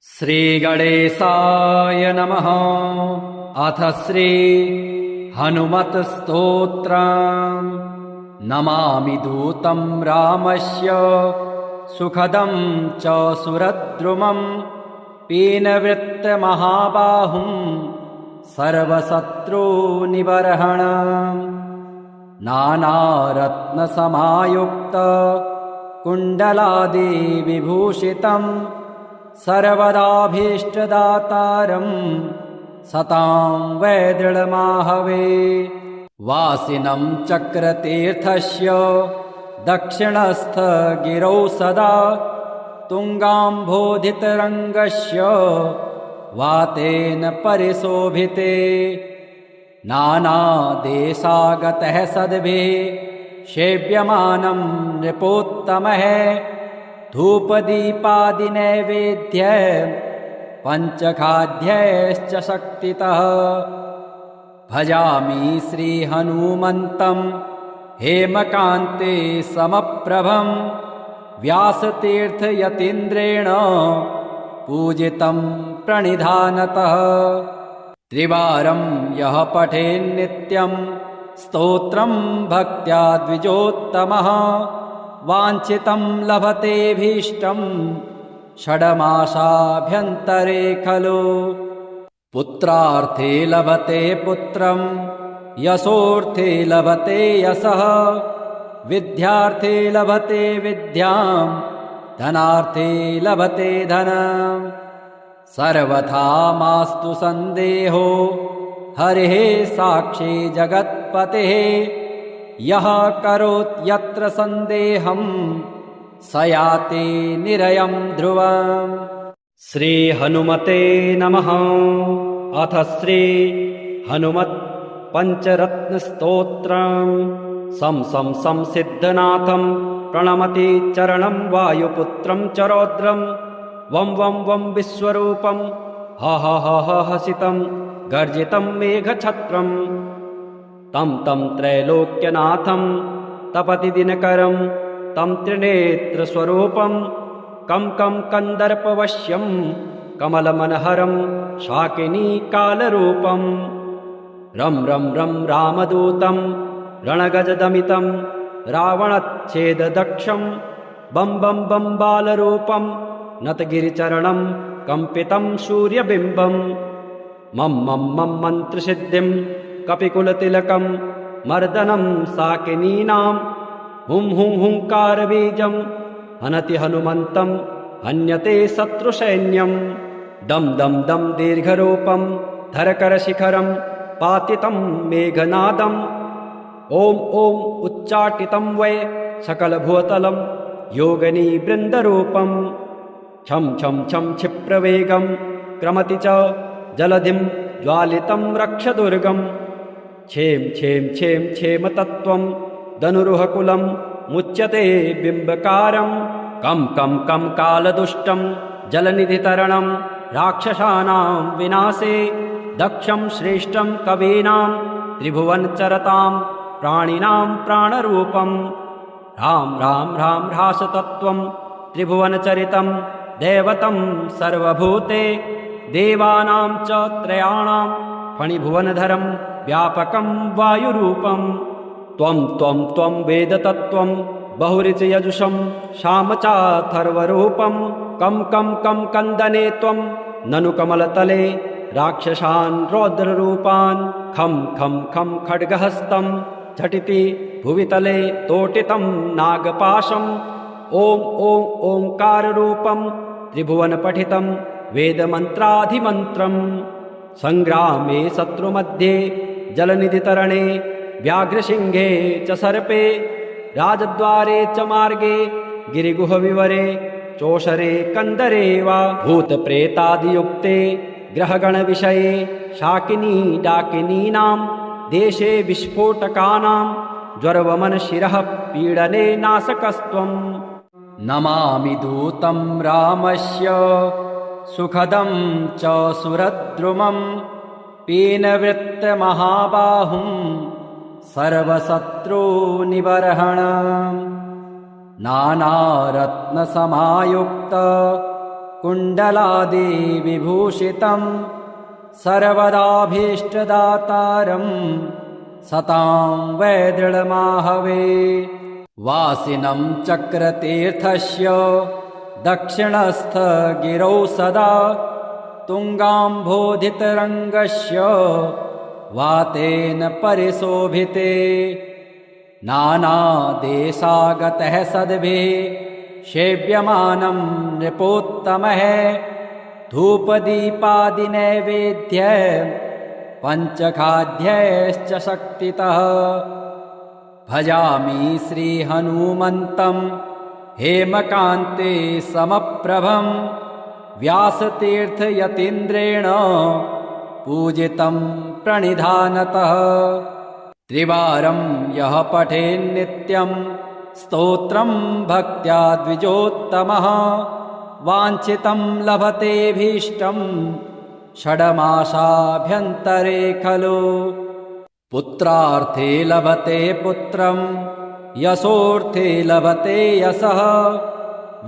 श्रीगणेशाय नमः। अथ श्री हनुमत्स्तोत्रम्। नमामि दूतं रामस्य सुखदं च सुरद्रुमं पीनवृत्तमहाबाहुं सर्वशत्रुनिबर्हणम्। नानारत्नसमायुक्त कुण्डलादिविभूषितं सर्वदाभीष्टदातारं सतां वैदृढमाहवे। वासिनं चक्रतीर्थस्य दक्षिणस्थ गिरौ सदा तुङ्गाम्भोधितरङ्गस्य वातेन परिशोभिते। नानादेशागतः सद्भिः सेव्यमानं नृपोत्तमः धूपदीपादिनैवेद्य पञ्चखाद्यैश्च शक्तितः। भजामि श्रीहनुमन्तं हेमकान्ते समप्रभं व्यासतीर्थयतीन्द्रेण पूजितं प्रणिधानतः। त्रिवारं यः पठेन्नित्यं स्तोत्रं भक्त्या द्विजोत्तमः वाञ्छितं लभतेऽभीष्टं षड्मासाभ्यन्तरे खलु। पुत्रार्थे लभते पुत्रं यशोऽर्थे लभते यशः विद्यार्थे लभते विद्यां धनार्थे लभते धनम्। सर्वथा मास्तु सन्देहो हरिः साक्षी जगत्पतेः यः करोति यत्र सन्देहं स याति निरयं ध्रुवम्। श्री हनुमते नमः। अथ श्री हनुमत् पंचरत्नस्तोत्रम्। सं सिद्धनाथं प्रणमति चरणं वायुपुत्रं च रौद्रं वं वं वं विश्वरूपं ह हसितं गर्जितं मेघछत्रम्। तं त्रैलोक्यनाथं तपति दिनकरं तं त्रिनेत्रस्वरूपं कं कन्दर्पवश्यं कमलमनहरं शाकिनीकालरूपं। रं रामदूतं रणगजदमितं रावणच्छेददक्षं बं बालरूपं नतगिरिचरणं कम्पितं सूर्यबिम्बं। मं मन्त्रसिद्धिं कपिकुलतिलकं मर्दनं साकिनीनां हुंकारबीजं हनति हनुमन्तं हन्यते शत्रुसैन्यं। दं दीर्घरूपं धरकरशिखरं पातितं मेघनादं ॐ उच्चाटितं वै सकलभूतलं योगिनीवृन्दरूपं। छं क्षिप्रवेगं क्रमति च जलधिं ज्वालितं रक्षदुर्गं। क्षेमतत्त्वं धनुरुहकुलं मुच्यते बिम्बकारं। कं कालदुष्टं जलनिधितरणं राक्षसानां विनाशे दक्षं श्रेष्ठं कवीनां त्रिभुवनचरतां प्राणिनां प्राणरूपं। राम ह्रासतत्त्वं त्रिभुवनचरितं दैवतं सर्वभूते देवानां च त्रयाणां फणिभुवनधरं व्यापकं वायुरूपं। त्वं वेदतत्त्वं बहुरिचयजुषं शामचाथर्वरूपं। कं कन्दने त्वं ननु कमलतले राक्षसान् रौद्ररूपान्। खं खड्गहस्तं झटिति भुवितले तोटितं नागपाशं। ॐ ओङ्काररूपं त्रिभुवनपठितं वेदमन्त्राधिमन्त्रम्। संग्रामे शत्रुमध्ये जलनिधितरणे व्याघ्रसिंहे च सर्पे राजद्वारे च मार्गे गिरिगुहविवरे चोषरे कन्दरे वा भूतप्रेतादियुक्ते ग्रहगणविषये शाकिनी डाकिनीनां देशे विस्फोटकानां ज्वरवमनशिरः पीडने नाशकस्त्वम्। नमामि दूतं रामस्य सुखदं च सुरद्रुमं पीनवृत्तमहाबाहुं सर्वशत्रुनिबर्हणम्। नानारत्नसमायुक्त कुण्डलादिविभूषितं सर्वदाभीष्टदातारं सतां वै दृढमाहवे वासिनं चक्रतीर्थस्य दक्षिणस्थ गिरौ सदा तुङ्गाम्भोधितरङ्गस्य वातेन परिशोभिते नानादेशागतः सद्भिः सेव्यमानं नृपोत्तमः धूपदीपादिनैवेद्य पञ्चखाद्यैश्च शक्तितः भजामि श्रीहनुमन्तं हेमकान्ते समप्रभं व्यासतीर्थयतीन्द्रेण पूजितं प्रणिधानतः त्रिवारं यः पठेन्नित्यं स्तोत्रं भक्त्या द्विजोत्तमः वाञ्छितं लभतेऽभीष्टं षड्मासाभ्यन्तरे खलु पुत्रार्थे लभते पुत्रं यशोऽर्थे लभते यशः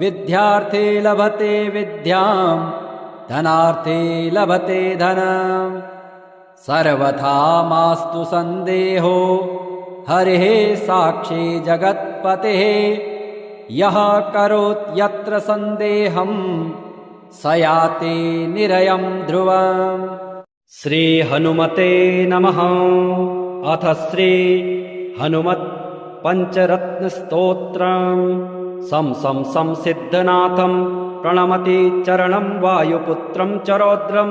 विद्यार्थे लभते विद्यां धनार्थे लभते धनम् सर्वथा मास्तु सन्देहो हरिः साक्षी जगत्पतेः यः करोति यत्र सन्देहं स याति निरयं ध्रुवम् श्री हनुमते नमः। अथ श्री हनुमत् पंचरत्नस्तोत्रम् सं सिद्धनाथं प्रणमति चरणं वायुपुत्रं च रौद्रं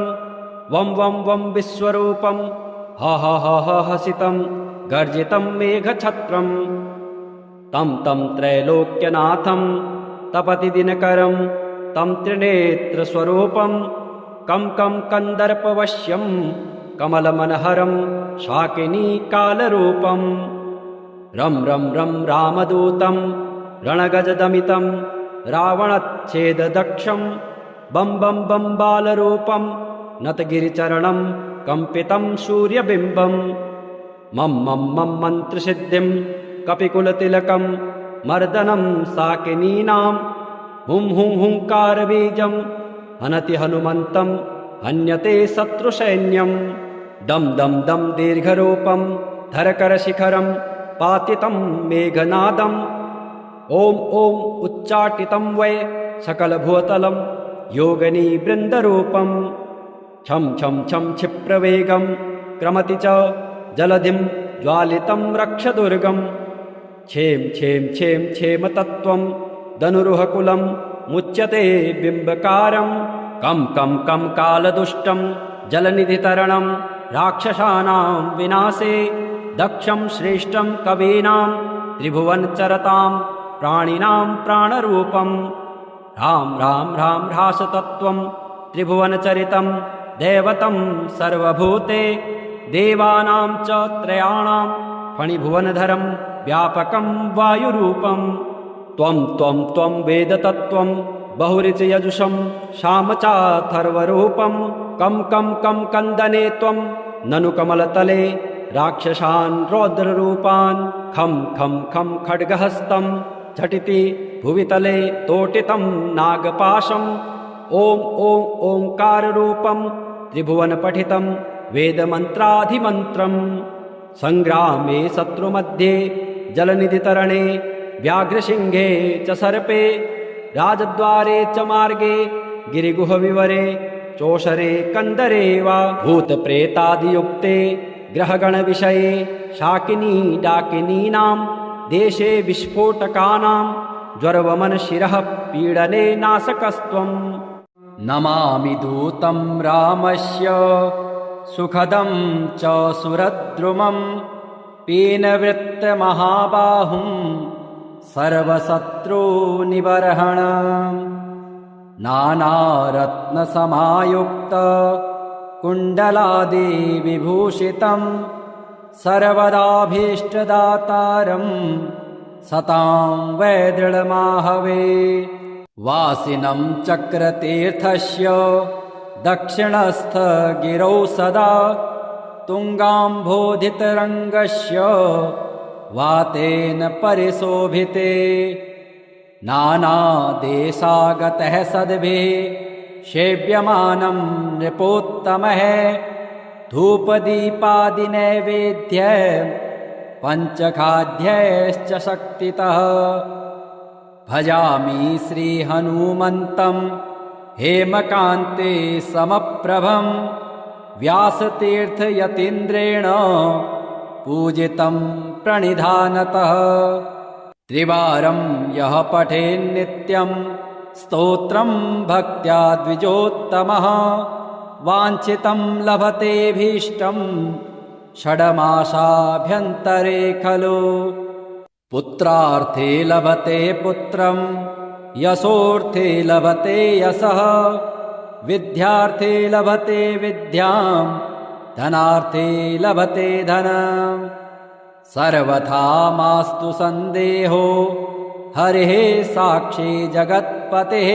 वं वं वं विश्वरूपं ह ह ह ह हसितं गर्जितं मेघछत्रं तं तं त्रैलोक्यनाथं तपति दिनकरं तं त्रिनेत्रस्वरूपं कं कं कन्दर्पवश्यं कमलमनहरं शाकिनीकालरूपं रं रं रं रामदूतं रणगजदमितं रावणच्छेददक्षं बं बं बं बालरूपं नतगिरिचरणं कम्पितं सूर्यबिम्बं मं मं मं मन्त्रसिद्धिं कपिकुलतिलकं मर्दनं साकिनीनां हुं हुं हुंकारबीजं हनति हनुमन्तं हन्यते शत्रुसैन्यं दं दं दं दीर्घरूपं धरकरशिखरं पातितं मेघनादं ॐ ॐ उच्चाटितं वै सकलभूतलं योगिनीवृन्दरूपं छं छं छं क्षिप्रवेगं क्रमति च जलधिं ज्वालितं रक्षदुर्गं क्षेम क्षेम क्षेम क्षेमतत्त्वं धनुरुहकुलं मुच्यते बिम्बकारं कं कं कं कालदुष्टं जलनिधितरणं राक्षसानां विनाशे दक्षं श्रेष्ठं कवीनां त्रिभुवनचरतां प्राणिनां प्राणरूपं राम राम राम ह्रासतत्त्वं त्रिभुवनचरितं दैवतं सर्वभूते देवानां च त्रयाणां फणिभुवनधरं व्यापकं वायुरूपं त्वं त्वं त्वं वेदतत्त्वं बहुरिचयजुषं श्यामचाथर्वरूपं कं कं कं कन्दने त्वं ननु कमलतले राक्षसान् रौद्ररूपान् खं खं खं खड्गहस्तं झटिति भुवितले तोटितं नागपाशं ॐ ॐ ओङ्काररूपं त्रिभुवनपठितं वेदमन्त्राधिमन्त्रं संग्रामे शत्रुमध्ये जलनिधितरणे व्याघ्रसिंहे च सर्पे राजद्वारे च मार्गे गिरिगुहविवरे चोषरे कन्दरे वा भूतप्रेतादियुक्ते ग्रहगणविषये शाकिनी डाकिनीनां देशे विस्फोटकानां ज्वरवमनशिरः पीडने नाशकस्त्वं नमामि दूतं रामस्य सुखदं च सुरद्रुमं पीनवृत्तमहाबाहुं सर्वशत्रुनिबर्हणम् नानारत्नसमायुक्त कुण्डलादिविभूषितं सर्वदाभीष्टदातारं सतां वै दृढमाहवे वासिनं चक्रतीर्थस्य दक्षिणस्थ गिरौ सदा तुङ्गाम्भोधितरङ्गस्य वातेन परिशोभिते नानादेशागतः सद्भिः सेव्यमानं नृपोत्तमः धूपदीपादिनैवेद्य पञ्चखाद्यैश्च शक्तितः भजामि श्रीहनुमन्तं हेमकान्ते समप्रभं व्यासतीर्थयतीन्द्रेण पूजितं प्रणिधानतः त्रिवारं यः पठेन्नित्यं स्तोत्रं भक्त्या द्विजोत्तमः वाञ्छितं लभतेऽभीष्टं षड्मासाभ्यन्तरे खलु पुत्रार्थे लभते पुत्रं यशोर्थे लभते यशः विद्यार्थे लभते विद्यां धनार्थे लभते धनं सर्वथा मास्तु सन्देहो हरिः साक्षी जगत्पतेः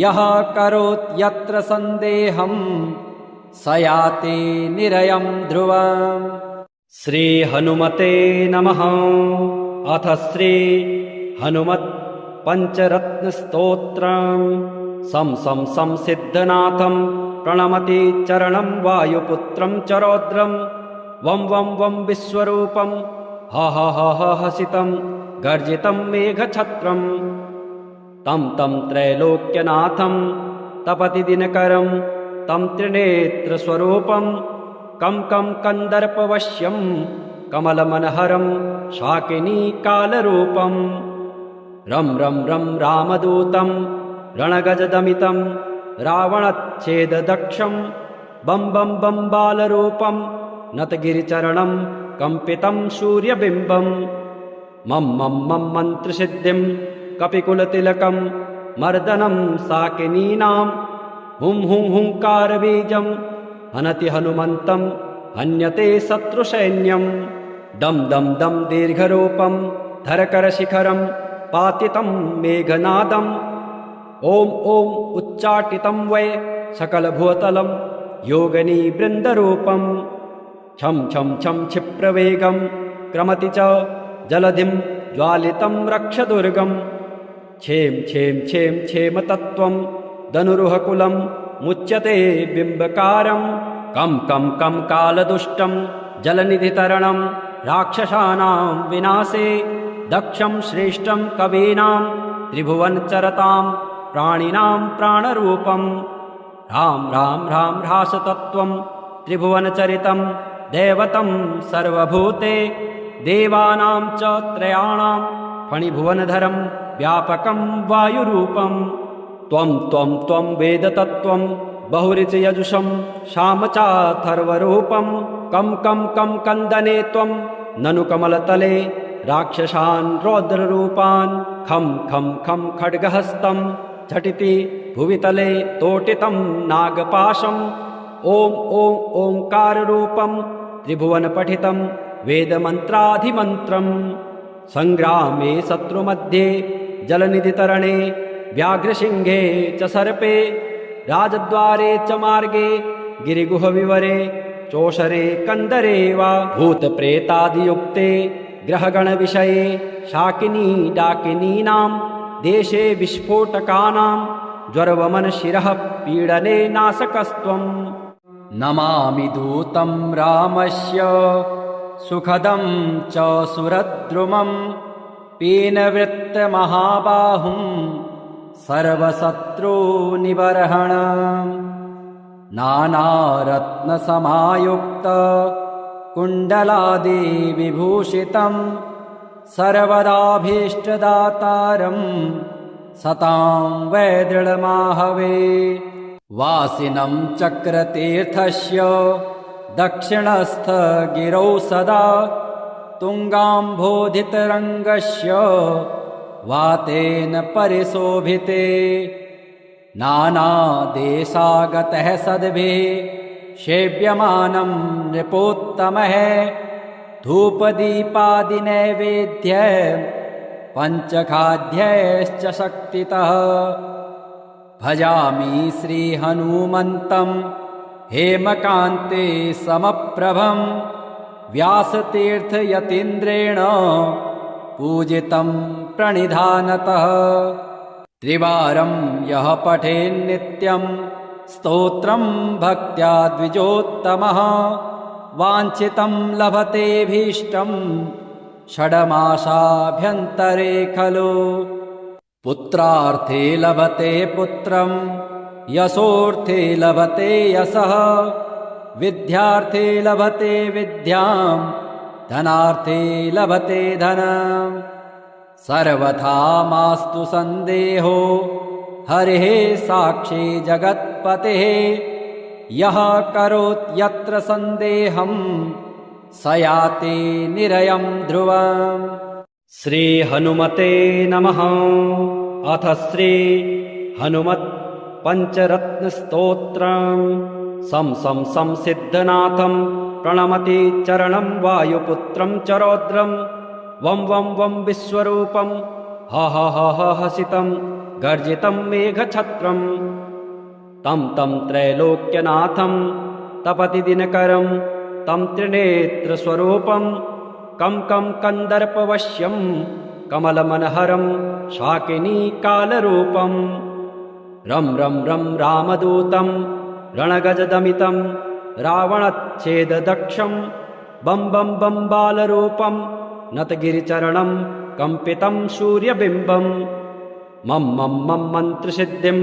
यः करोत् यत्र सन्देहं स याति निरयं ध्रुवम्। श्री हनुमते नमः। अथ श्री हनुमत् पंचरत्नस्तोत्रम्। सं सिद्धनाथं प्रणमति चरणं वायुपुत्रं च रौद्रं वं वं वं विश्वरूपं ह ह ह ह हसितं गर्जितं मेघछत्रम् तं त्रैलोक्यनाथं तपति दिनकरं तं त्रिनेत्रस्वरूपं कं कन्दर्पवश्यं कमलमनहरं शाकिनीकालरूपं रं रं रं रामदूतं रणगजदमितं रावणच्छेददक्षं बं बं बं बालरूपं नतगिरिचरणं कम्पितं सूर्यबिम्बं मं मं मं मन्त्रसिद्धिं कपिकुलतिलकं मर्दनं साकिनीनां हुं हुं हुंकारबीजं हनति हनुमन्तं हन्यते शत्रुसैन्यं दं दं दं दीर्घरूपं धरकरशिखरं पातितं मेघनादं ॐ ॐ उच्चाटितं वै सकलभूतलं योगिनीवृन्दरूपं छं छं छं क्षिप्रवेगं क्रमति च जलधिं ज्वालितं रक्षदुर्गं क्षेम क्षेम क्षेम क्षेमतत्त्वं धनुरुहकुलं मुच्यते बिम्बकारं कं कं कालदुष्टं जलनिधितरणं राक्षसानां विनाशे दक्षं श्रेष्ठं कवीनां त्रिभुवनचरतां प्राणिनां प्राणरूपं राम राम राम ह्रासतत्त्वं त्रिभुवनचरितं दैवतं सर्वभूते देवानां च त्रयाणां फणिभुवनधरं व्यापकं वायुरूपं त्वं वेदतत्त्वं बहुरिचयजुषं शामचाथर्वरूपं कं कन्दने त्वं ननु कमलतले राक्षसान् रौद्ररूपान् खं खड्गहस्तं झटिति भुवितले तोटितं नागपाशं ॐ ओङ्काररूपं त्रिभुवनपठितं वेदमन्त्राधिमन्त्रं संग्रामे शत्रुमध्ये जलनिधितरणे व्याघ्रसिंहे च सर्पे राजद्वारे च मार्गे गिरिगुहविवरे चोषरे कन्दरे वा भूतप्रेतादियुक्ते ग्रहगणविषये शाकिनी डाकिनीनां देशे विस्फोटकानां ज्वरवमनशिरः पीडने नाशकस्त्वम् नमामि दूतं रामस्य सुखदं च सुरद्रुमं पीनवृत्तमहाबाहुं सर्वशत्रुनिबर्हणं नानारत्नसमायुक्त कुण्डलादिविभूषितं सर्वदाभीष्टदातारं सतां वै दृढमाहवे वासिनं चक्रतीर्थस्य दक्षिणस्थगिरौ सदा तुङ्गाम्भोधितरङ्गस्य वातेन परिशोभिते नानादेशागतः सद्भिः सेव्यमानं नृपोत्तमः धूपदीपादिनैवेद्य पञ्चखाद्यैश्च शक्तितः भजामि श्रीहनुमन्तं हेमकान्ते समप्रभं व्यासतीर्थयतीन्द्रेण पूजितं प्रणिधानतः त्रिवारं यः पठेन्नित्यं स्तोत्रं भक्त्या द्विजोत्तमः वाञ्छितं लभतेऽभीष्टं षड्मासाभ्यन्तरे खलु। पुत्रार्थे लभते पुत्रं यशोऽर्थे लभते यशः विद्यार्थे लभते विद्यां धनार्थे लभते धनम्। सर्वथा मास्तु सन्देहो हरिः साक्षी जगत्पतेः यः करोति यत्र सन्देहं स याति निरयं ध्रुवम्। श्री हनुमते नमः। अथ श्री हनुमत् पंचरत्नस्तोत्रम्। सं सिद्धनाथं प्रणमति चरणं वायुपुत्रं च रौद्रं वं वं वं विश्वरूपं ह ह ह ह हसितं गर्जितं मेघछत्रं तं त्रैलोक्यनाथं तपति दिनकरं तं त्रिनेत्रस्वरूपं कं कन्दर्पवश्यं कमलमनहरं शाकिनीकालरूपं रं रं रं रामदूतं रणगजदमितं रावणच्छेददक्षं बं बं बं बालरूपं नतगिरिचरणं कम्पितं सूर्यबिम्बं मं मं मं मन्त्रसिद्धिं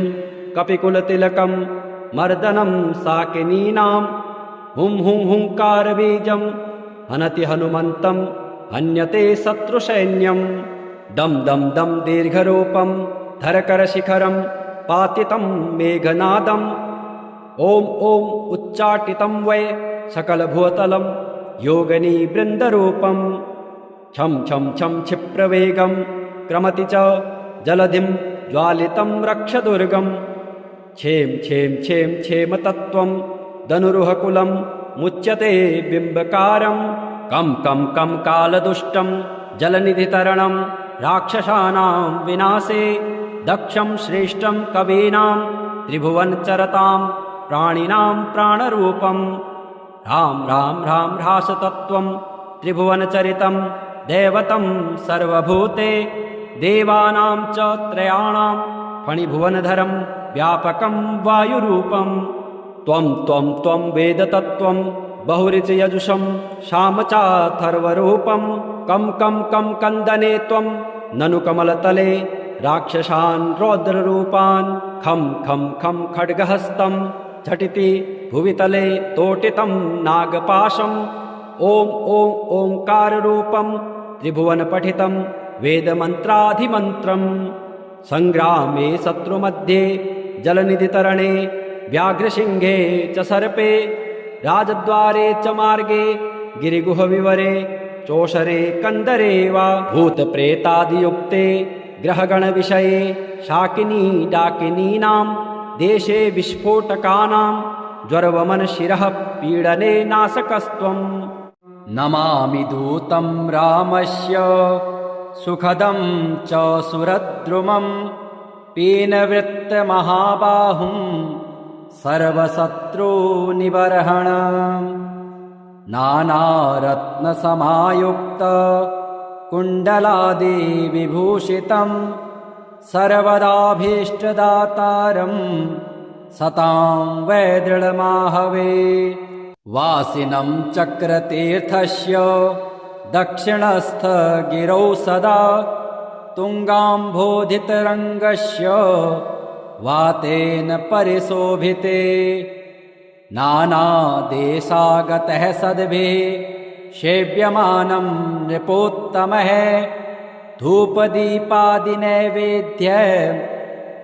कपिकुलतिलकं मर्दनं साकिनीनां हुं हुं हुंकारबीजं हनति हनुमन्तं हन्यते शत्रुसैन्यं दं दं दं दीर्घरूपं धरकरशिखरं पातितं मेघनादं ॐ ॐ उच्चाटितं वै सकलभूतलं योगिनीवृन्दरूपं छं छं छं क्षिप्रवेगं क्रमति च जलधिं ज्वालितं रक्षदुर्गं क्षें क्षें क्षें क्षेमतत्त्वं धनुरुहकुलं मुच्यते बिम्बकारं कं कं कं कालदुष्टं जलनिधितरणं राक्षसानां विनाशे दक्षं श्रेष्ठं कवीनां त्रिभुवनचरतां प्राणिनां प्राणरूपं राम राम राम ह्रासतत्त्वं त्रिभुवनचरितं दैवतं सर्वभूते देवानां च त्रयाणां फणिभुवनधरं व्यापकं वायुरूपं त्वं त्वं त्वं वेदतत्त्वं बहुऋचयजुषं शामचाथर्वरूपं कं कं कं कन्दने त्वं ननु कमलतले राक्षसान् रौद्ररूपान् खं खं खं खड्गहस्तं झटिति भुवितले तोटितं नागपाशं ॐ ॐ ओङ्काररूपं त्रिभुवनपठितं वेदमन्त्राधिमन्त्रं सङ्ग्रामे शत्रुमध्ये जलनिधितरणे व्याघ्रसिंहे च सर्पे राजद्वारे च मार्गे गिरिगुहविवरे चोषरे कन्दरे वा भूतप्रेतादियुक्ते ग्रहगणविषये शाकिनी डाकिनीनां देशे विस्फोटकानां ज्वरवमनशिरः पीडने नाशकस्त्वम् नमामि दूतं रामस्य सुखदं च सुरद्रुमं पीनवृत्तमहाबाहुं सर्वशत्रूनिबर्हणं नानारत्नसमायुक्त कुण्डलादिविभूषितं सर्वदाभीष्टदातारं सतां वै दृढमाहवे वासिनं चक्रतीर्थस्य दक्षिणस्थगिरौ सदा तुङ्गाम्भोधितरङ्गस्य वातेन परिशोभिते नानादेशागतः सद्भिः सेव्यमानं नृपोत्तमः धूपदीपादिनैवेद्य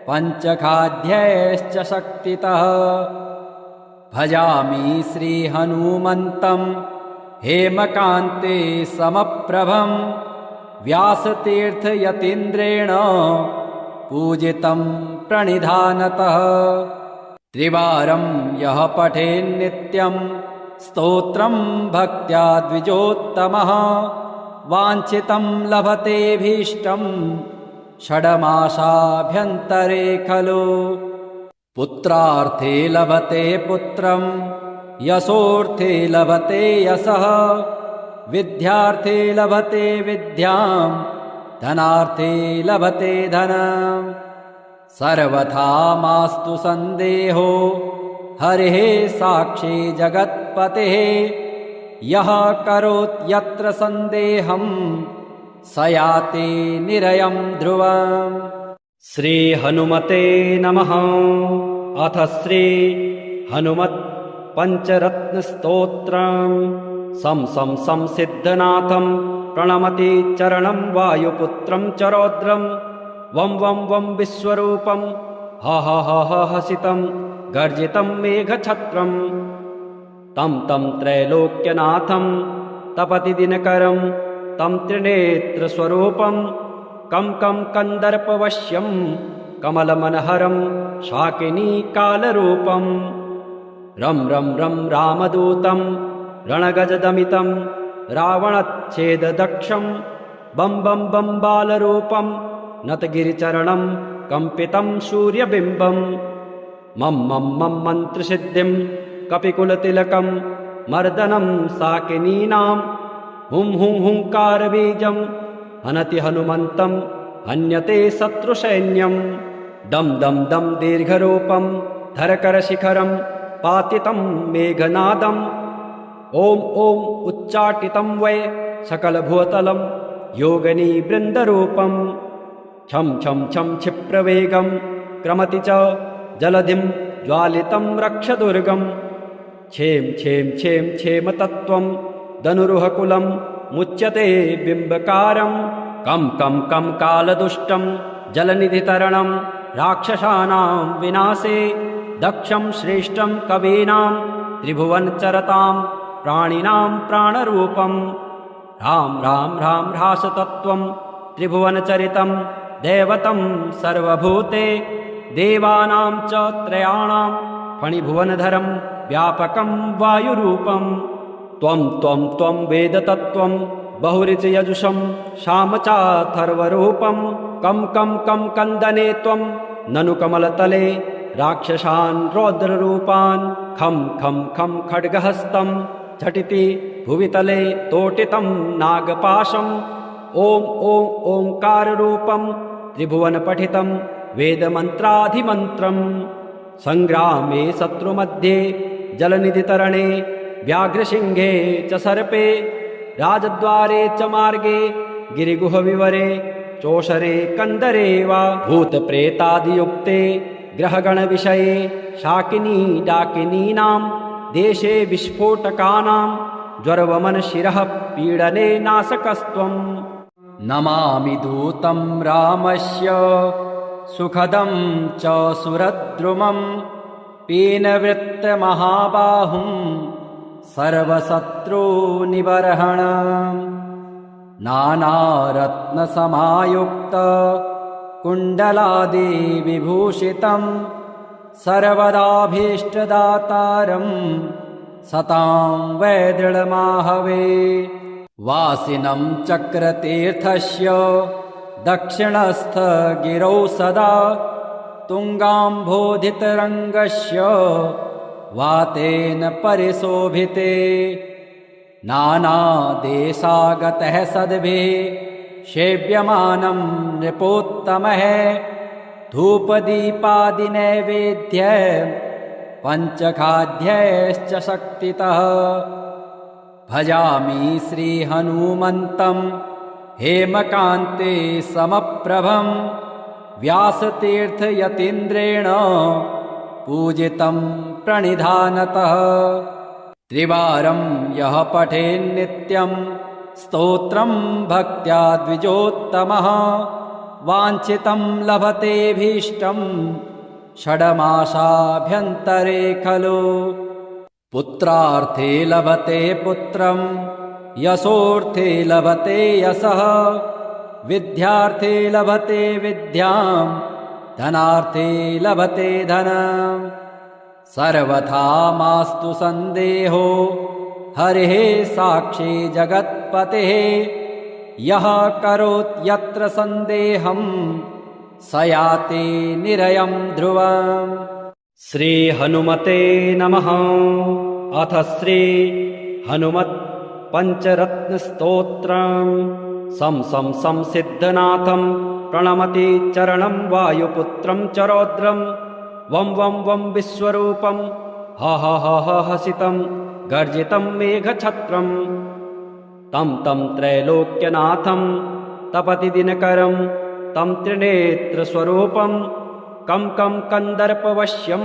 पञ्चखाद्यैश्च शक्तितः भजामि श्रीहनुमन्तं हेमकान्ते समप्रभं व्यासतीर्थयतीन्द्रेण पूजितं प्रणिधानतः त्रिवारं यः पठेन्नित्यं स्तोत्रं भक्त्या द्विजोत्तमः वाञ्छितं लभतेऽभीष्टं षड्मासाभ्यन्तरे खलु पुत्रार्थे लभते पुत्रं यशोऽर्थे लभते यशः विद्यार्थे लभते विद्यां धनार्थे लभते धनम् सर्वथा मास्तु सन्देहो हरिः साक्षी जगत्पतेः यः करोत्यत्र सन्देहं स याति निरयं ध्रुवम्। श्री हनुमते नमः। अथ श्री हनुमत् पंचरत्नस्तोत्रम्। सं सिद्धनाथं प्रणमति चरणं वायुपुत्रं च रौद्रं वं वं वं विश्वरूपं ह ह ह ह हसितं गर्जितं मेघछत्रं तं त्रैलोक्यनाथं तपति दिनकरं तं त्रिनेत्रस्वरूपं कं कन्दर्पवश्यं कमलमनहरं शाकिनीकालरूपं रं रामदूतं रणगजदमितं रावणच्छेददक्षं बं बालरूपं नतगिरिचरणं कम्पितं सूर्यबिम्बं मं मन्त्रसिद्धिं कपिकुलतिलकं मर्दनं साकिनीनां हुंकारबीजं हनति हनुमन्तं हन्यते शत्रुसैन्यं दं दीर्घरूपं धरकरशिखरं पातितं मेघनादम् ॐ उच्चाटितं वै सकलभूतलं योगिनीवृन्दरूपं छं क्षिप्रवेगं क्रमति च जलधिं ज्वालितं रक्षदुर्गं क्षेमतत्त्वं धनुरुहकुलं मुच्यते बिम्बकारं कं कालदुष्टं जलनिधितरणं राक्षसानां विनाशे दक्षं श्रेष्ठं कवीनां त्रिभुवनचरतां प्राणिनां प्राणरूपं राम ह्रासतत्त्वं त्रिभुवनचरितं दैवतं सर्वभूते देवानां च त्रयाणां फणिभुवनधरं व्यापकं वायुरूपं त्वं वेदतत्त्वं बहुरिचयजुषं शामचाथर्वरूपं कं कन्दने त्वं ननु कमलतले राक्षसान् रौद्ररूपान् खं खड्गहस्तं झटिति भुवितले तोटितं नागपाशं ओंकाररूपं त्रिभुवनपठितं वेदमन्त्राधिमन्त्रं संग्रामे शत्रुमध्ये जलनिधितरणे व्याघ्रसिंहे च सर्पे राजद्वारे च मार्गे गिरिगुहविवरे चोषरे कन्दरे वा भूतप्रेतादियुक्ते ग्रहगणविषये शाकिनी डाकिनीनां देशे विस्फोटकानां ज्वरवमनशिरः पीडने नाशकस्त्वं नमामि दूतं रामस्य सुखदं च सुरद्रुमं पीनवृत्तमहाबाहुं सर्वशत्रुनिबर्हणं नानारत्नसमायुक्त कुण्डलादिविभूषितं सर्वदाभीष्टदातारं सतां वै दृढमाहवे वासिनं चक्रतीर्थस्य दक्षिणस्थगिरौ सदा तुङ्गाम्भोधितरङ्गस्य वातेन परिशोभिते नानादेशागतः सद्भिः सेव्यमानं नृपोत्तमः धूपदीपादिनैवेद्य पञ्चखाद्यैश्च शक्तितः भजामि श्रीहनुमन्तं हेमकान्ते समप्रभं व्यासतीर्थयतीन्द्रेण पूजितं प्रणिधानतः त्रिवारं यः पठेन्नित्यं स्तोत्रं भक्त्या द्विजोत्तमः वाञ्छितं लभतेऽभीष्टं षड्मासाभ्यन्तरे खलु पुत्रार्थे लभते पुत्रं यशोऽर्थे लभते यशः विद्यार्थे लभते विद्यां धनार्थे लभते धनं सर्वथा मास्तु सन्देहो हरिः साक्षी जगत्पतेः यः करोत्यत्र सन्देहं स याति निरयं ध्रुवम्। श्री हनुमते नमः। अथ श्री हनुमत् पंचरत्नस्तोत्रम्। सं सिद्धनाथं प्रणमति चरणं वायुपुत्रं च रौद्रं वं वं वं विश्वरूपं ह ह ह ह हसितं गर्जितं मेघछत्रम् तं तं त्रैलोक्यनाथं तपति दिनकरं तं त्रिनेत्रस्वरूपं कं कं कन्दर्पवश्यं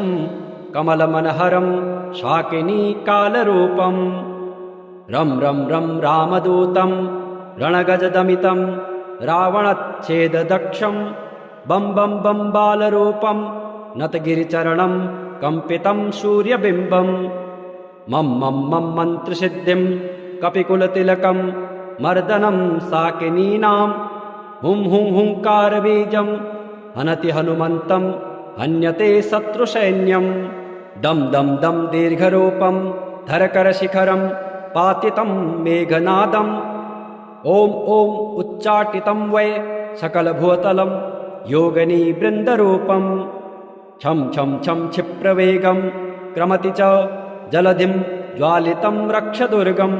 कमलमनहरं शाकिनीकालरूपं रं रं रं रामदूतं रणगजदमितं रावणच्छेददक्षं बं बं बं बालरूपं नतगिरिचरणं कम्पितं सूर्यबिम्बं मं मं मं मन्त्रसिद्धिं कपिकुलतिलकं मर्दनं साकिनीनां हुं हुं हुंकारबीजं हनति हनुमन्तं हन्यते शत्रुसैन्यं दं दं दं दीर्घरूपं धरकरशिखरं पातितं मेघनादम् ॐ ॐ उच्चाटितं वै सकलभुवतलं योगिनीवृन्दरूपं छं छं छं क्षिप्रवेगं क्रमति च जलधिं ज्वालितं रक्षदुर्गं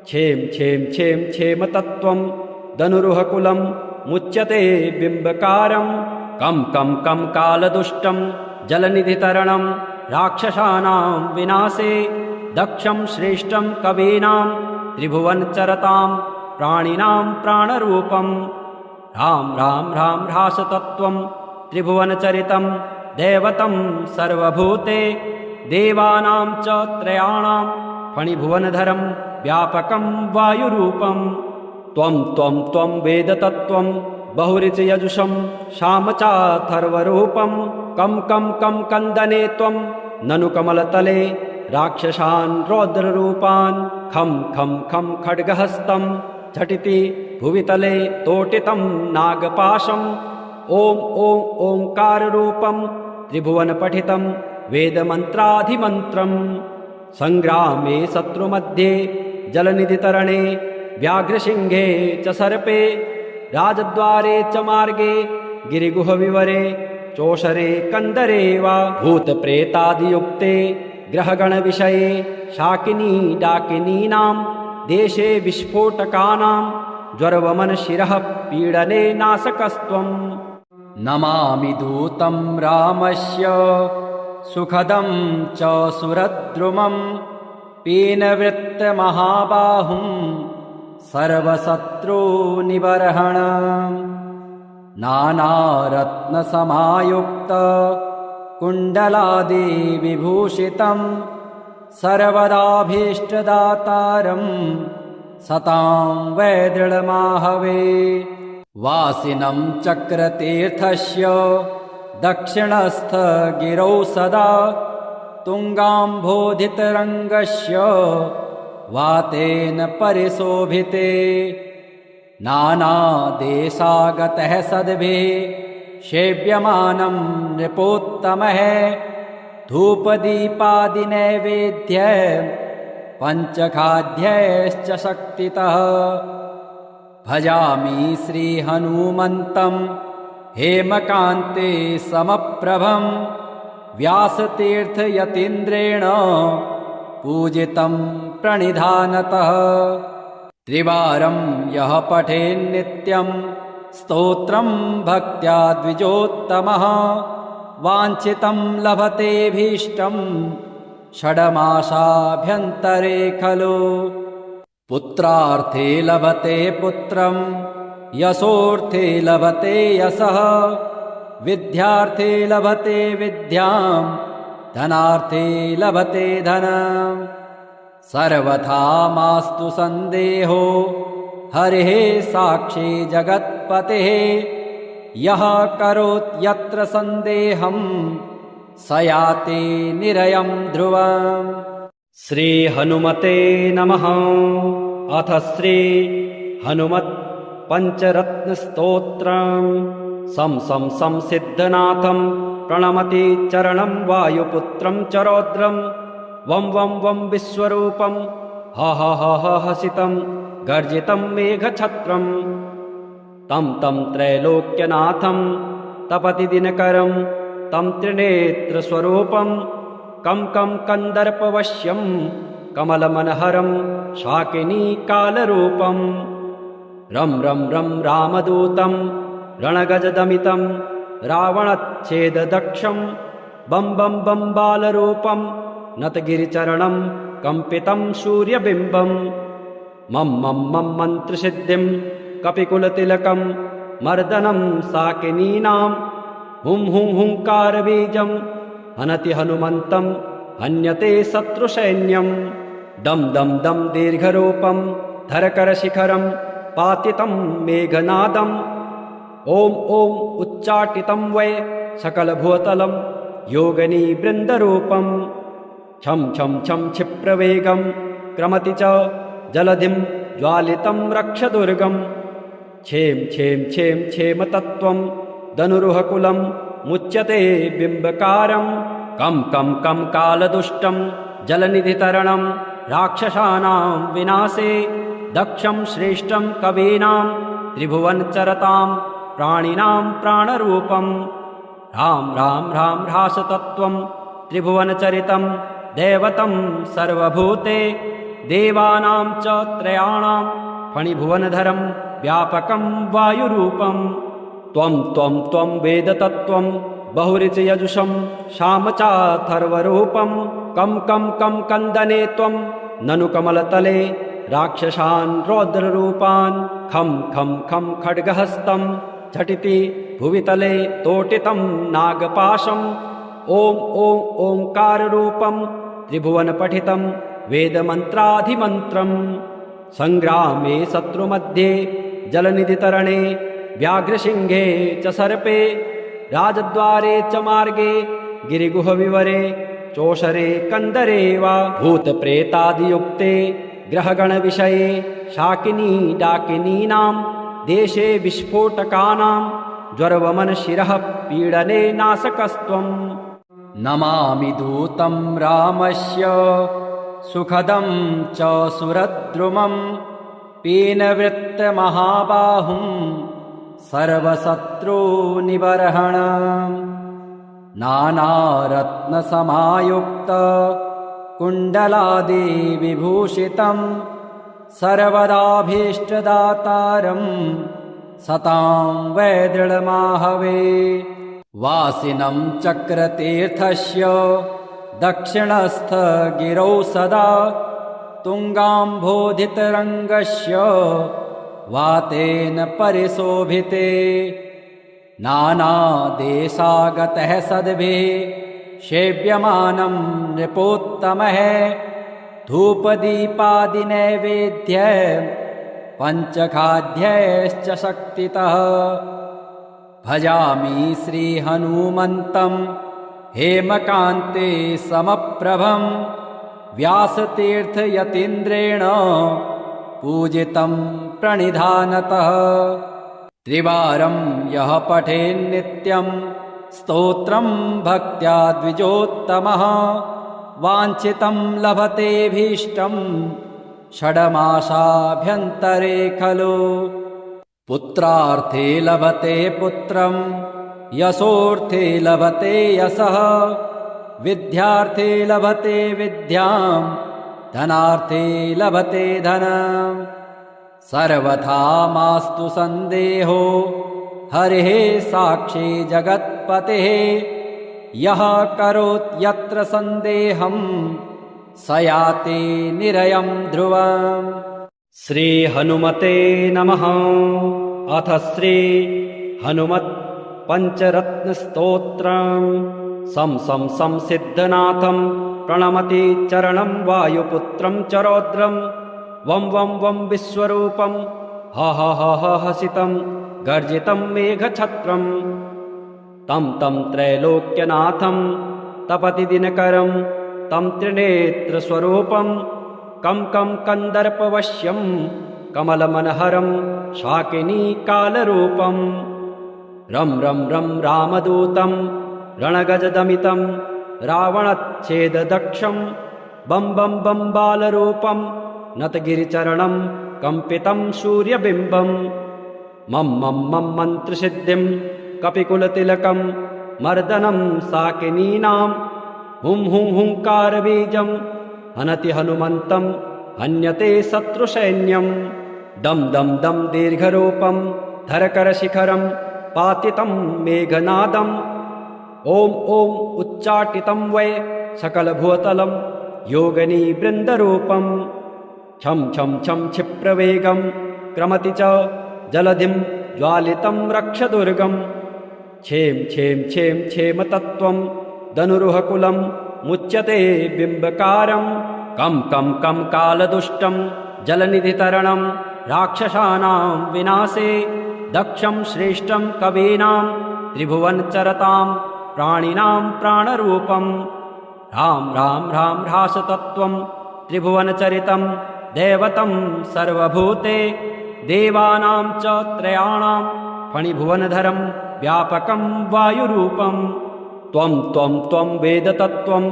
क्षेम क्षेम क्षेम क्षेमतत्त्वं धनुरुहकुलं मुच्यते बिम्बकारं कं कं कं कालदुष्टं जलनिधितरणं राक्षसानां विनाशे दक्षं श्रेष्ठं कवीनां त्रिभुवनचरतां प्राणिनां प्राणरूपं राम राम राम ह्रासतत्त्वं त्रिभुवनचरितं दैवतं सर्वभूते देवानां च त्रयाणां फणिभुवनधरं व्यापकं वायुरूपं त्वं त्वं त्वं वेदतत्त्वं बहुरिचयजुषं श्यामचाथर्वरूपं कं कं कं कन्दने त्वं ननु कमलतले राक्षसान् रौद्ररूपान् खं खं खं खड्गहस्तं झटिति भुवितले तोटितं नागपाशम् ॐ ॐ ओङ्काररूपं त्रिभुवनपठितं वेदमन्त्राधिमन्त्रम् सङ्ग्रामे शत्रुमध्ये जलनिधितरणे व्याघ्रसिंहे च सर्पे राजद्वारे च मार्गे गिरिगुहविवरे चोषरे कन्दरे वा भूतप्रेतादियुक्ते ग्रहगणविषये शाकिनी डाकिनीनां देशे विस्फोटकानां ज्वरवमनशिरः पीडने नाशकस्त्वं नमामि दूतं रामस्य सुखदं च सुरद्रुमं पीनवृत्तमहाबाहुं सर्वशत्रुनिबर्हणं नानारत्नसमायुक्त कुण्डलादिविभूषितं सर्वदाभीष्टदातारं सतां वैदृढमाहवे वासिनं चक्रतीर्थस्य दक्षिणस्थगिरौ सदा तुङ्गाम्भोधितरङ्गस्य वातेन परिशोभिते नानादेशागतः सद्भिः सेव्यमानं नृपोत्तमः धूपदीपादिनैवेद्य पञ्चखाद्यैश्च शक्तितः भजामि श्रीहनुमन्तं हेमकान्ते समप्रभं व्यासतीर्थयतीन्द्रेण पूजितं प्रणिधानतः त्रिवारं यः पठेन्नित्यं स्तोत्रं भक्त्या द्विजोत्तमः वाञ्छितं लभतेऽभीष्टं षड्मासाभ्यन्तरे खलु पुत्रार्थे लभते पुत्रं यशोऽर्थे लभते यशः विद्यार्थे लभते विद्यां धनार्थे लभते धनं सर्वथा मास्तु सन्देहो हरिः साक्षी जगत्पतेः यः करोत्यत्र सन्देहं स याति निरयं ध्रुवम् श्री हनुमते नमः। अथ श्री हनुमत् पंचरत्नस्तोत्रम् सं सं सं सिद्धनाथं प्रणमति चरणं वायुपुत्रं च रौद्रं वं वं वं विश्वरूपं ह ह ह ह हसितं गर्जितं मेघछत्रम् तं तं त्रैलोक्यनाथं तपति दिनकरं तं त्रिनेत्रस्वरूपं कं कं कन्दर्पवश्यं कमलमनहरं शाकिनीकालरूपं रं रं रं रामदूतं रणगजदमितं रावणच्छेददक्षं बं बं बं बालरूपं नतगिरिचरणं कम्पितं सूर्यबिम्बं मं मं मं मन्त्रसिद्धिं कपिकुलतिलकं मर्दनं साकिनीनां हुं हुं हुंकारबीजं हनति हनुमन्तं हन्यते शत्रुसैन्यं दं दं दं दीर्घरूपं धरकरशिखरं पातितं मेघनादं ॐ ॐ उच्चाटितं वै सकलभूतलं योगिनीवृन्दरूपं छं छं छं क्षिप्रवेगं क्रमति च जलधिं ज्वालितं रक्षदुर्गं क्षेम क्षेम क्षेम क्षेमतत्त्वं धनुरुहकुलं मुच्यते बिम्बकारं कं कं कं कालदुष्टं जलनिधितरणं राक्षसानां विनाशे दक्षं श्रेष्ठं कवीनां त्रिभुवनचरतां प्राणिनां प्राणरूपं राम राम राम ह्रासतत्त्वं त्रिभुवनचरितं दैवतं सर्वभूते देवानां च त्रयाणां फणिभुवनधरं व्यापकं वायुरूपं त्वं त्वं त्वं वेदतत्त्वं बहुरिचयजुषं शामचाथर्वरूपं कं कं कं कन्दने त्वं ननु कमलतले राक्षसान् रौद्ररूपान् खं खं खं खड्गहस्तं झटिति भुवितले तोटितं नागपाशं ॐ ॐ ओङ्काररूपं त्रिभुवनपठितं वेदमन्त्राधिमन्त्रं सङ्ग्रामे शत्रुमध्ये जलनिधितरणे व्याघ्रसिंहे च सर्पे राजद्वारे च मार्गे गिरिगुहविवरे चोषरे कन्दरे वा भूतप्रेतादियुक्ते ग्रहगणविषये शाकिनी डाकिनीनां देशे विस्फोटकानां ज्वरवमनशिरः पीडने नाशकस्त्वं नमामि दूतं रामस्य सुखदं च सुरद्रुमं पीनवृत्तमहाबाहुं सर्वशत्रुनिबर्हणम् नानारत्नसमायुक्त कुण्डलादिविभूषितं सर्वदाभीष्टदातारं सतां वै दृढमाहवे वासिनं चक्रतीर्थस्य दक्षिणस्थगिरौ सदा तुङ्गाम्भोधितरङ्गस्य वातेन परिशोभिते नानादेशागतः सद्भिः सेव्यमानं नृपोत्तमः धूपदीपादिनैवेद्य पञ्चखाद्यैश्च शक्तितः भजामि श्रीहनुमन्तं हेमकान्ते समप्रभं व्यासतीर्थयतीन्द्रेण पूजितं प्रणिधानतः त्रिवारं यः पठेन्नित्यं स्तोत्रं भक्त्या द्विजोत्तमः वाञ्छितं लभतेऽभीष्टं षड्मासाभ्यन्तरे खलु पुत्रार्थे लभते पुत्रं यशोऽर्थे लभते यशः विद्यार्थे लभते विद्यां धनार्थे लभते धनम् सर्वथा मास्तु सन्देहो हरिः साक्षी जगत्पतेः यः करोति यत्र सन्देहं स याति निरयं ध्रुवम् श्रीहनुमते नमः। अथ श्री हनुमत् पञ्चरत्नस्तोत्रम् सं सं सं सिद्धनाथं प्रणमति चरणं वायुपुत्रं च रौद्रं वं वं वं विश्वरूपं ह ह ह ह हसितं गर्जितं मेघछत्रं तं तं त्रैलोक्यनाथं तपति दिनकरं तं त्रिनेत्रस्वरूपं कं कं कन्दर्पवश्यं कमलमनहरं शाकिनीकालरूपं रं रं रं रामदूतं रणगजदमितं रावणच्छेददक्षं बं बं बं बालरूपं नतगिरिचरणं कम्पितं सूर्यबिम्बं मं मं मं मन्त्रसिद्धिं कपिकुलतिलकं मर्दनं साकिनीनां हुं हुं हुंकारबीजं हनति हनुमन्तं हन्यते शत्रुसैन्यं दं दं दं दीर्घरूपं धरकरशिखरं पातितं मेघनादम् ॐ ॐ उच्चाटितं वै सकलभूतलं योगिनीवृन्दरूपम् छं छं छं क्षिप्रवेगं क्रमति च जलधिं ज्वालितं रक्षदुर्गम् क्षेम क्षेम क्षेम क्षेमतत्त्वं धनुरुहकुलं मुच्यते बिम्बकारम् कं कं कं कालदुष्टं जलनिधितरणं राक्षसानां विनाशे दक्षं श्रेष्ठं कवीनां त्रिभुवनचरतां प्राणिनां प्राणरूपम् राम राम राम ह्रासतत्त्वं त्रिभुवनचरितं दैवतं सर्वभूते देवानां च त्रयाणां फणिभुवनधरं व्यापकं वायुरूपम् त्वं त्वं त्वं वेदतत्त्वं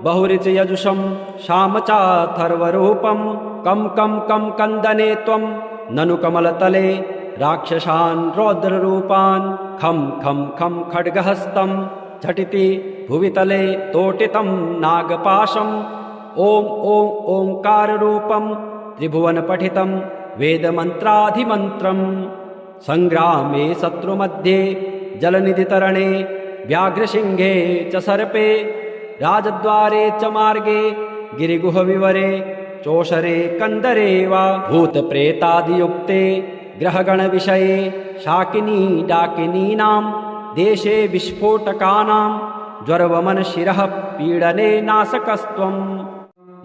बहुरिचयजुषं शामचाथर्वरूपं कं कं कं कन्दने त्वं ननु कमलतले राक्षसान् रौद्ररूपान् खं खं खं खड्गहस्तं झटिति भुवितले तोटितं नागपाशम् ॐ ॐ ओङ्काररूपं त्रिभुवनपठितं वेदमन्त्राधिमन्त्रम् सङ्ग्रामे शत्रुमध्ये जलनिधितरणे व्याघ्रसिंहे च सर्पे राजद्वारे च मार्गे गिरिगुहविवरे चोषरे कन्दरे वा भूतप्रेतादियुक्ते ग्रहगणविषये शाकिनी डाकिनीनां देशे विस्फोटकानां ज्वरवमनशिरः पीडने नाशकस्त्वम्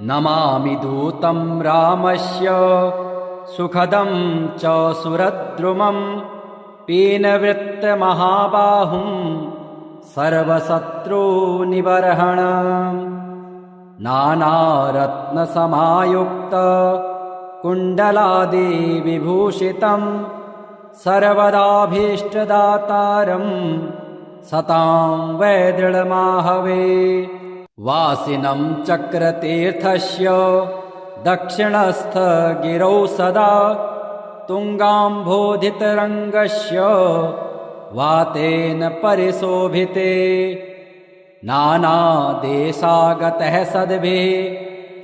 नमामि दूतं रामस्य सुखदं च सुरद्रुमं पीनवृत्तमहाबाहुं सर्वशत्रुनिबर्हणम् नानारत्नसमायुक्त कुण्डलादिविभूषितं सर्वदाभीष्टदातारं सतां वै दृढमाहवे वासिनं चक्रतीर्थस्य दक्षिणस्थगिरौ सदा तुङ्गाम्भोधितरङ्गस्य वातेन परिशोभिते नानादेशागतः सद्भिः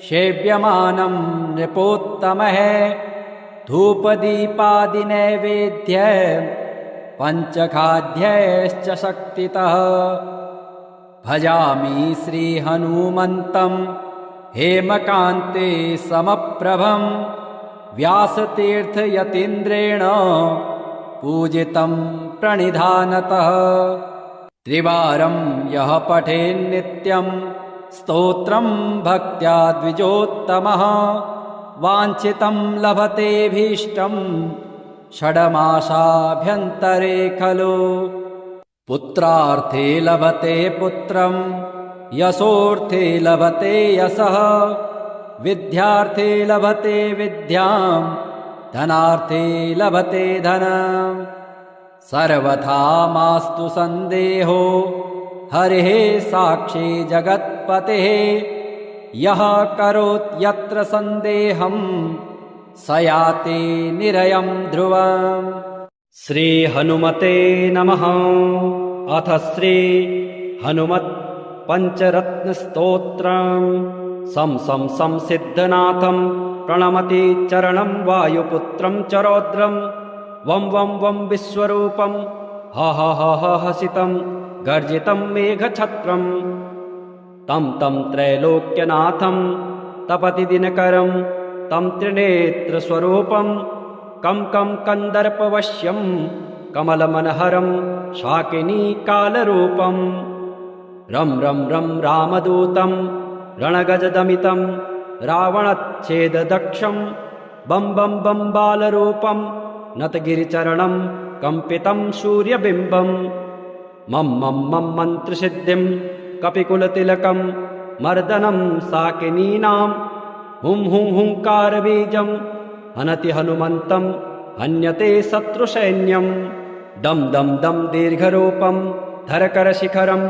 सेव्यमानं नृपोत्तमः धूपदीपादिनैवेद्य पञ्चखाद्यैश्च शक्तितः भजामि श्रीहनुमन्तं हेमकान्ते समप्रभं व्यासतीर्थयतीन्द्रेण पूजितं प्रणिधानतः त्रिवारं यः पठेन्नित्यं स्तोत्रं भक्त्या द्विजोत्तमः वाञ्छितं लभतेऽभीष्टं षड्मासाभ्यन्तरे खलु पुत्रार्थे लभते पुत्रं यशोऽर्थे लभते यशः विद्यार्थे लभते विद्यां धनार्थे लभते धनम् सर्वथा मास्तु सन्देहो हरिः साक्षी जगत्पतेः यः करोत्यत्र सन्देहं स याति निरयं ध्रुवम् श्रीहनुमते नमः। अथ श्री हनुमत् पञ्चरत्नस्तोत्रम् सं सं सं सिद्धनाथं प्रणमति चरणं वायुपुत्रं च रौद्रं वं वं वं विश्वरूपं ह ह ह ह हसितं गर्जितं मेघछत्रम् तं तं त्रैलोक्यनाथं तपति दिनकरं तं त्रिनेत्रस्वरूपं कं कं कन्दर्पवश्यं कमलमनहरं शाकिनीकालरूपं रं रं रं रामदूतं रणगजदमितं रावणच्छेददक्षं बं बं बं बालरूपं नतगिरिचरणं कम्पितं सूर्यबिम्बं मं मं मं मन्त्रसिद्धिं कपिकुलतिलकं मर्दनं साकिनीनां हुं हुं हुङ्कारबीजं हनति हनुमन्तं हन्यते शत्रुसैन्यं दं दं दं दीर्घरूपं धरकरशिखरं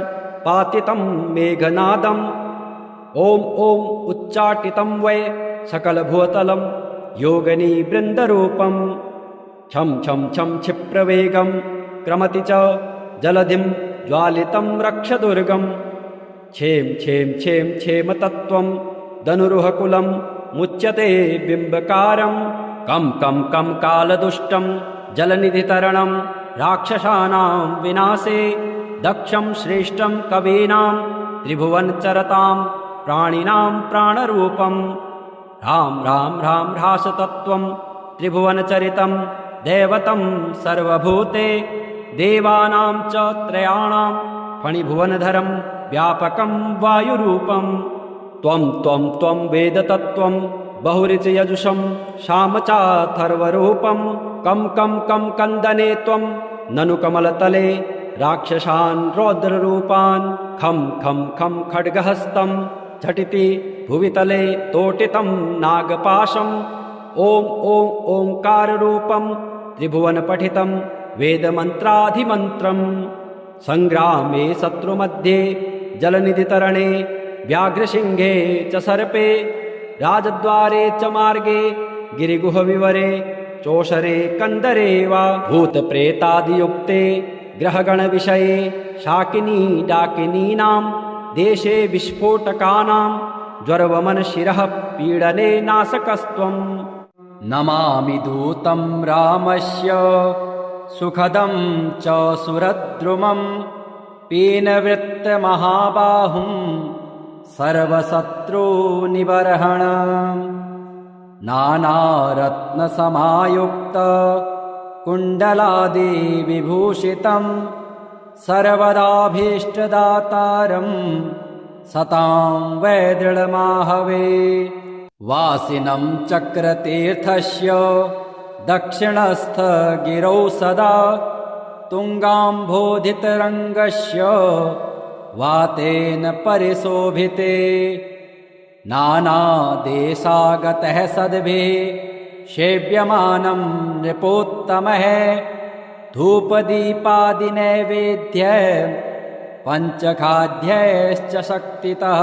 पातितं मेघनादम् ॐ ॐ उच्चाटितं वै सकलभूतलं योगिनीवृन्दरूपं छं छं छं क्षिप्रवेगं क्रमति च जलधिं ज्वालितं रक्षदुर्गम् क्षेम क्षेम क्षेम क्षेमतत्त्वं धनुरुहकुलं मुच्यते बिम्बकारम् कं कं कं कालदुष्टं जलनिधितरणं राक्षसानां विनाशे दक्षं श्रेष्ठं कवीनां त्रिभुवनचरतां प्राणिनां प्राणरूपं राम राम राम ह्रासतत्त्वं त्रिभुवनचरितं दैवतं सर्वभूते देवानां च त्रयाणां फणिभुवनधरं व्यापकं वायुरूपं त्वं त्वं त्वं वेदतत्त्वं बहुरिचयजुषं शामचाथर्वरूपं कं कं कं कन्दने त्वं ननु कमलतले राक्षसान् रौद्ररूपान् खं खं खं खड्गहस्तं झटिति भुवितले तोटितं नागपाशं ॐ ॐ ओङ्काररूपं त्रिभुवनपठितं वेदमन्त्राधिमन्त्रं सङ्ग्रामे शत्रुमध्ये जलनिधितरणे व्याघ्रसिंहे च सर्पे राजद्वारे च मार्गे गिरिगुहविवरे चोषरे कन्दरे वा भूतप्रेतादियुक्ते ग्रहगणविषये शाकिनी डाकिनीनां देशे विस्फोटकानां ज्वरवमनशिरः पीडने नाशकस्त्वं नमामि दूतं रामस्य सुखदं च सुरद्रुमं पीनवृत्तमहाबाहुं सर्वशत्रूनिबर्हणं नानारत्नसमायुक्त कुण्डलादिविभूषितं सर्वदाभीष्टदातारं सतां वैदृढमाहवे वासिनं चक्रतीर्थस्य दक्षिणस्थगिरौ सदा तुङ्गाम्भोधितरङ्गस्य वातेन परिशोभिते नानादेशागतः सद्भिः सेव्यमानं नृपोत्तमः धूपदीपादिनैवेद्य पञ्चखाद्यैश्च शक्तितः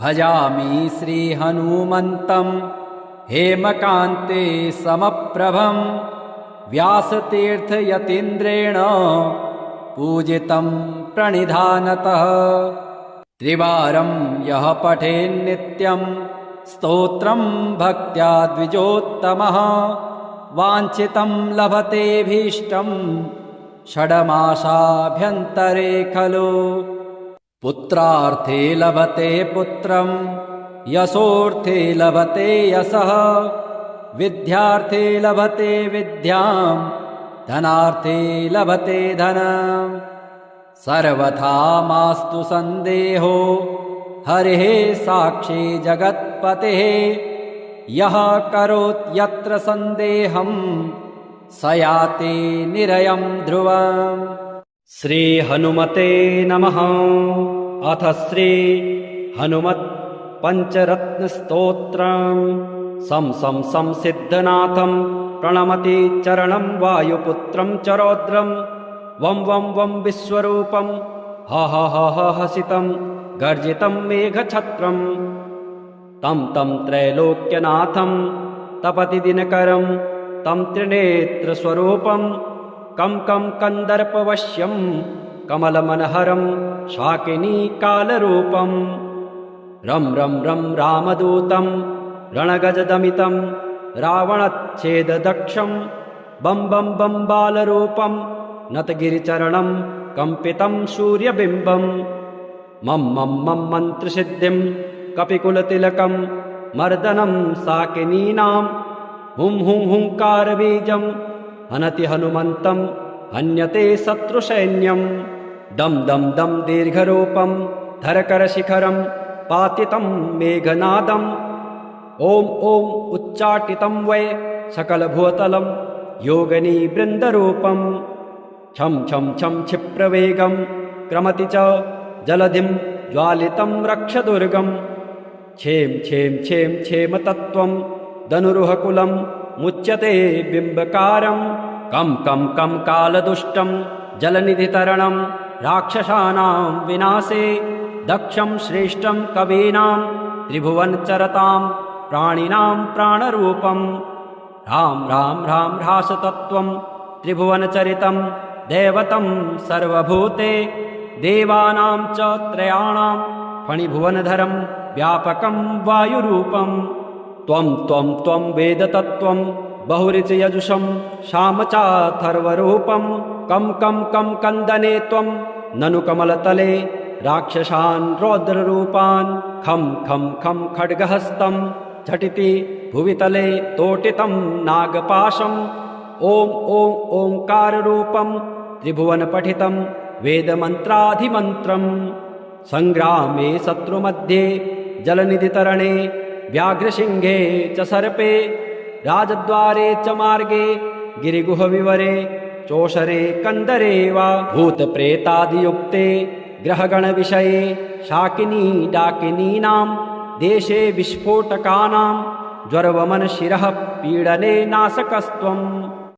भजामि श्रीहनुमन्तं हेमकान्ते समप्रभं व्यासतीर्थयतीन्द्रेण पूजितं प्रणिधानतः त्रिवारं यः पठेन्नित्यं स्तोत्रं भक्त्या द्विजोत्तमः वाञ्छितं लभतेऽभीष्टं षड्मासाभ्यन्तरे खलु पुत्रार्थे लभते पुत्रं यशोऽर्थे लभते यशः विद्यार्थे लभते विद्यां धनार्थे लभते धनं सर्वथा मास्तु सन्देहो हरिः साक्षी जगत्पतेः यः करोत्यत्र सन्देहं स याति निरयं ध्रुवम् श्रीहनुमते नमः। अथ श्री हनुमत् पञ्चरत्नस्तोत्रम् सं सं सं सिद्धनाथं प्रणमति चरणं वायुपुत्रं च रौद्रं वं वं वं विश्वरूपं ह ह ह ह हसितं गर्जितं मेघछत्रं तं तं त्रैलोक्यनाथं तपति दिनकरं तं त्रिनेत्रस्वरूपं कं कं कन्दर्पवश्यं कमलमनहरं शाकिनीकालरूपं रं रं रं रामदूतं रणगजदमितं रावणच्छेददक्षं बं बं बं बालरूपं नतगिरिचरणं कम्पितं सूर्यबिम्बं मं मं मं मन्त्रसिद्धिं कपिकुलतिलकं मर्दनं साकिनीनां हुं हुं हुङ्कारबीजं हनति हनुमन्तं हन्यते शत्रुसैन्यं दं दं दं दीर्घरूपं धरकरशिखरं पातितं मेघनादं ॐ ॐ उच्चाटितं वै सकलभूतलं योगिनीवृन्दरूपं छं छं छं क्षिप्रवेगं क्रमति च जलधिं ज्वालितं रक्षदुर्गं क्षें क्षें क्षें क्षेमतत्त्वं धनुरुहकुलं मुच्यते बिम्बकारं कं कं कं कालदुष्टं जलनिधितरणं राक्षसानां विनाशे दक्षं श्रेष्ठं कवीनां त्रिभुवनचरतां प्राणिनां प्राणरूपं राम राम राम ह्रासतत्त्वं त्रिभुवनचरितं दैवतं सर्वभूते देवानां च त्रयाणां फणिभुवनधरं व्यापकं वायुरूपं त्वं त्वं त्वं वेदतत्त्वं बहुरिचयजुषं श्याम चाथर्वरूपं कं कं कं कन्दने त्वं ननु कमलतले राक्षसान् रौद्ररूपान् खं खं खं खड्गहस्तं झटिति भुवितले तोटितं नागपाशम् ॐ ॐ ओङ्काररूपं त्रिभुवनपठितं वेदमन्त्राधिमन्त्रम् सङ्ग्रामे शत्रुमध्ये जलनिधितरणे व्याघ्रसिंहे च सर्पे राजद्वारे च मार्गे गिरिगुहविवरे चोषरे कन्दरे वा भूतप्रेतादियुक्ते ग्रहगणविषये शाकिनी डाकिनीनां देशे विस्फोटकानां ज्वरवमनशिरः पीडने नाशकस्त्वम्